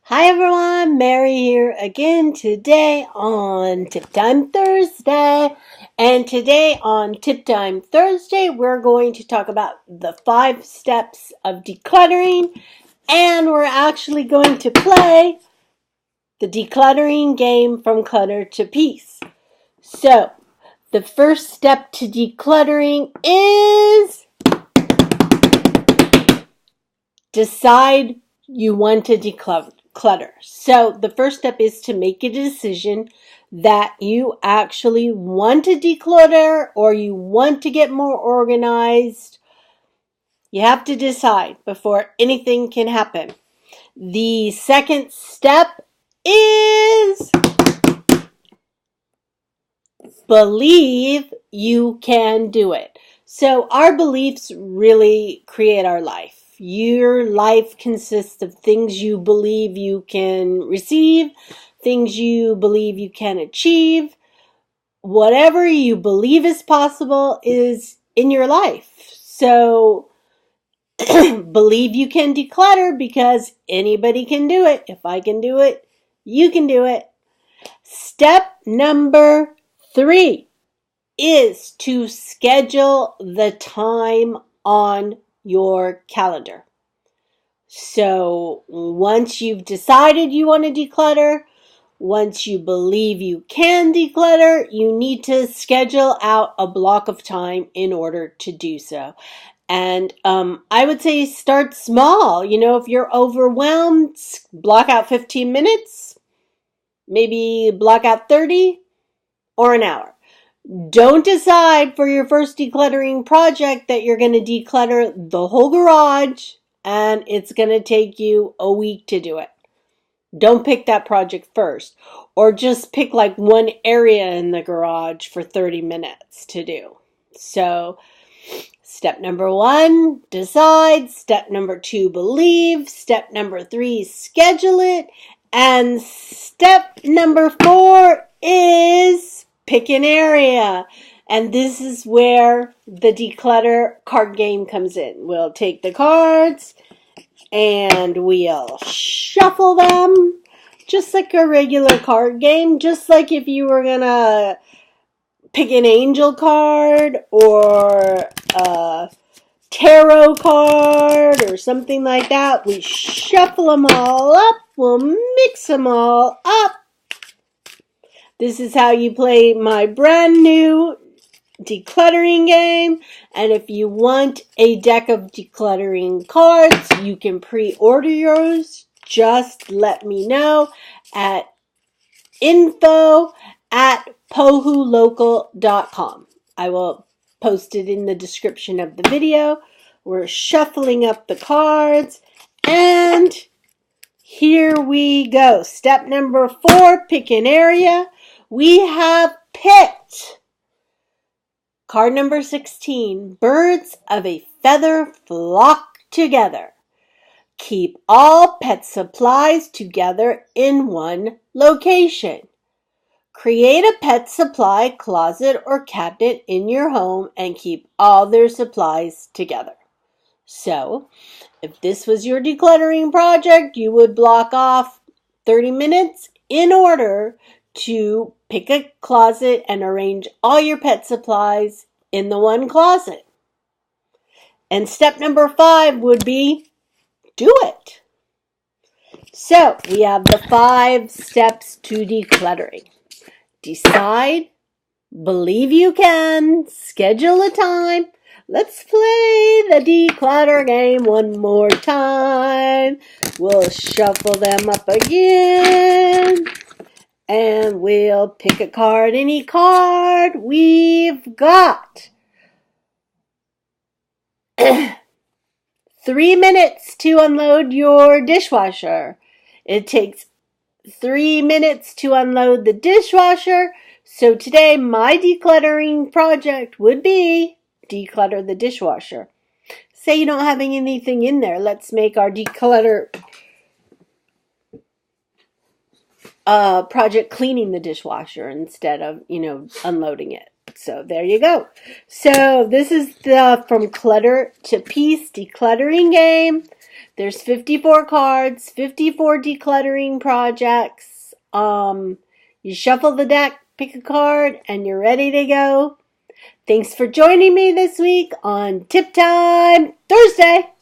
Hi everyone, Mary here again today on Tip Time Thursday. And today on Tip Time Thursday, we're going to talk about the 5 steps of decluttering. And we're actually going to play the decluttering game from clutter to peace. So, the first step to decluttering is decide you want to declutter. So the first step is to make a decision that you actually want to declutter or you want to get more organized. You have to decide before anything can happen. The second step is believe you can do it. So our beliefs really create our life. Your life consists of things you believe you can receive, things you believe you can achieve. Whatever you believe is possible is in your life. So believe you can declutter because anybody can do it. If I can do it, you can do it. Step number 3 is to schedule the time on your calendar. So once you've decided you want to declutter, once you believe you can declutter, you need to schedule out a block of time in order to do so. And I would say start small. If you're overwhelmed, block out 15 minutes, maybe block out 30 or an hour. Don't decide for your first decluttering project that you're going to declutter the whole garage and it's going to take you a week to do it. Don't pick that project first, or just pick like one area in the garage for 30 minutes to do. So step number 1, decide. Step number 2, believe. Step number 3, schedule it. And step number 4 is pick an area. And this is where the declutter card game comes in. We'll take the cards and we'll shuffle them just like a regular card game. Just like if you were going to pick an angel card or a tarot card or something like that. We shuffle them all up. We'll mix them all up. This is how you play my brand new decluttering game. And if you want a deck of decluttering cards, you can pre-order yours. Just let me know at info@pohulocal.com. I will post it in the description of the video. We're shuffling up the cards and here we go. Step number 4, pick an area. We have picked card number 16, birds of a feather flock together. Keep all pet supplies together in one location. Create a pet supply closet or cabinet in your home and keep all their supplies together. So, if this was your decluttering project, you would block off 30 minutes in order to pick a closet and arrange all your pet supplies in the one closet. And step number 5 would be do it. So, we have the 5 steps to decluttering. Decide, believe you can, schedule a time. Let's play the declutter game one more time. We'll shuffle them up again. And we'll pick a card, any card. We've got 3 minutes to unload your dishwasher. It takes 3 minutes to unload the dishwasher. So today my decluttering project would be declutter the dishwasher. Say you don't have anything in there. Let's make our declutter project cleaning the dishwasher instead of, unloading it. So there you go. So this is the From Clutter to Peace decluttering game. There's 54 cards, 54 decluttering projects. You shuffle the deck, pick a card, and you're ready to go. Thanks for joining me this week on Tip Time Thursday.